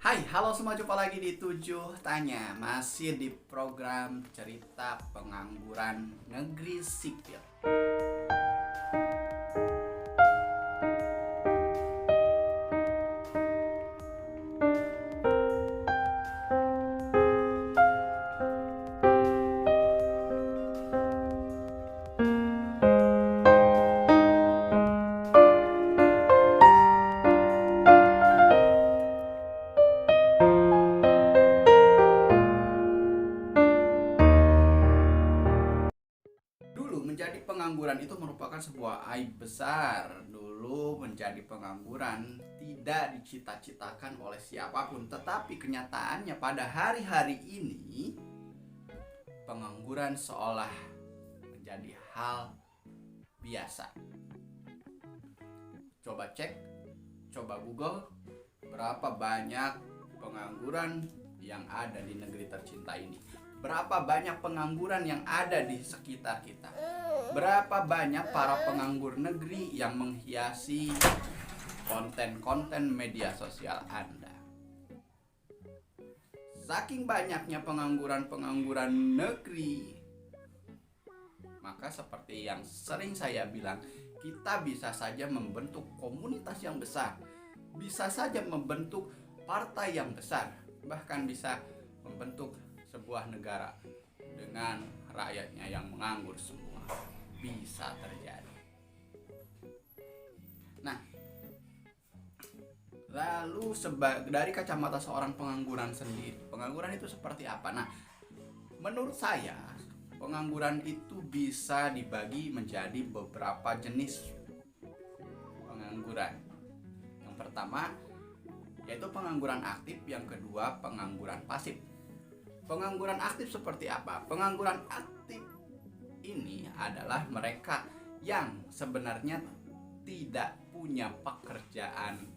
Hai, halo semua, jumpa lagi di 7 Tanya. Masih di program cerita pengangguran negeri sipil. Dulu menjadi pengangguran itu merupakan sebuah aib besar. Dulu menjadi pengangguran tidak dicita-citakan oleh siapapun, tetapi kenyataannya pada hari-hari ini pengangguran seolah menjadi hal biasa. Coba cek, coba Google, berapa banyak pengangguran yang ada di negeri tercinta ini. Berapa banyak pengangguran yang ada di sekitar kita. Berapa banyak para penganggur negeri yang menghiasi konten-konten media sosial Anda. Saking banyaknya pengangguran-pengangguran negeri, maka seperti yang sering saya bilang, kita bisa saja membentuk komunitas yang besar, bisa saja membentuk partai yang besar, bahkan bisa membentuk sebuah negara dengan rakyatnya yang menganggur semua. Bisa terjadi. Nah, lalu dari kacamata seorang pengangguran sendiri, pengangguran itu seperti apa? Nah, menurut saya pengangguran itu bisa dibagi menjadi beberapa jenis pengangguran. Yang pertama yaitu pengangguran aktif, yang kedua pengangguran pasif. Pengangguran aktif seperti apa? Pengangguran aktif ini adalah mereka yang sebenarnya tidak punya pekerjaan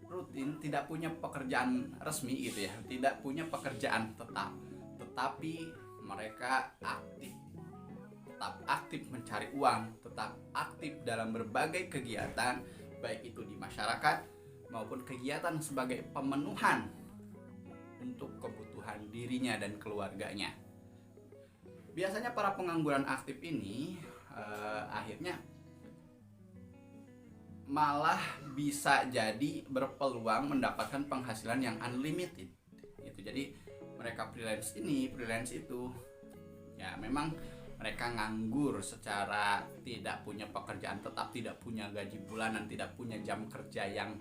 rutin, tidak punya pekerjaan resmi gitu ya, tidak punya pekerjaan tetap, tetapi mereka tetap aktif mencari uang, tetap aktif dalam berbagai kegiatan, baik itu di masyarakat maupun kegiatan sebagai pemenuhan untuk kebutuhan dirinya dan keluarganya. Biasanya para pengangguran aktif ini akhirnya malah bisa jadi berpeluang mendapatkan penghasilan yang unlimited. Itu jadi mereka freelance ini, freelance itu. Ya memang mereka nganggur secara tidak punya pekerjaan tetap, tidak punya gaji bulanan, tidak punya jam kerja yang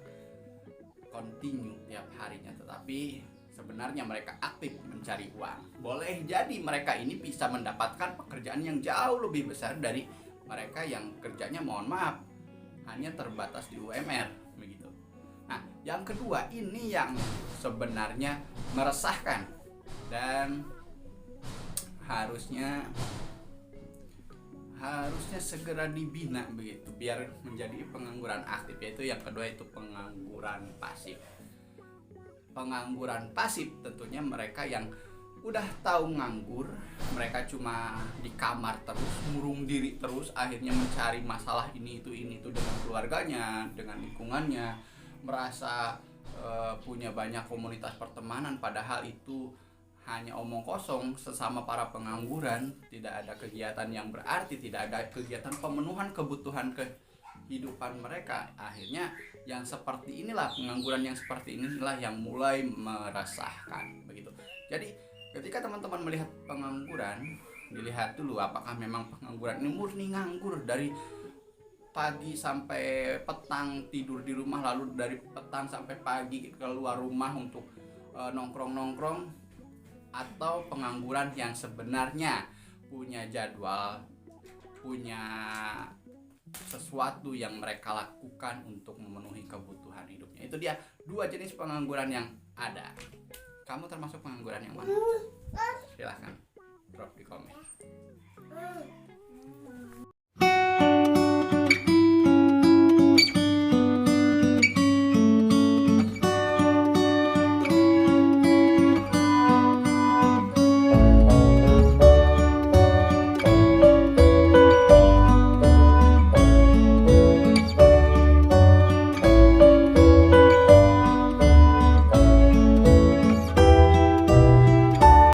kontinu tiap harinya, tetapi sebenarnya mereka aktif mencari uang. Boleh jadi mereka ini bisa mendapatkan pekerjaan yang jauh lebih besar dari mereka yang kerjanya, mohon maaf, hanya terbatas di UMR begitu. Nah, yang kedua ini yang sebenarnya meresahkan dan harusnya segera dibina begitu biar menjadi pengangguran aktif, yaitu yang kedua itu pengangguran pasif. Pengangguran pasif tentunya mereka yang udah tahu nganggur, mereka cuma di kamar terus, murung diri terus, akhirnya mencari masalah ini itu dengan keluarganya, dengan lingkungannya, merasa punya banyak komunitas pertemanan, padahal itu hanya omong kosong. Sesama para pengangguran tidak ada kegiatan yang berarti, tidak ada kegiatan pemenuhan kebutuhan kehidupan mereka. Akhirnya yang seperti inilah, pengangguran yang seperti inilah yang mulai meresahkan begitu. Jadi ketika teman-teman melihat pengangguran, dilihat dulu apakah memang pengangguran ini murni nganggur dari pagi sampai petang tidur di rumah, lalu dari petang sampai pagi keluar rumah untuk nongkrong-nongkrong, atau pengangguran yang sebenarnya punya jadwal, punya sesuatu yang mereka lakukan untuk memenuhi kebutuhan hidupnya. Itu dia dua jenis pengangguran yang ada. Kamu termasuk pengangguran yang mana? Silahkan drop di komen.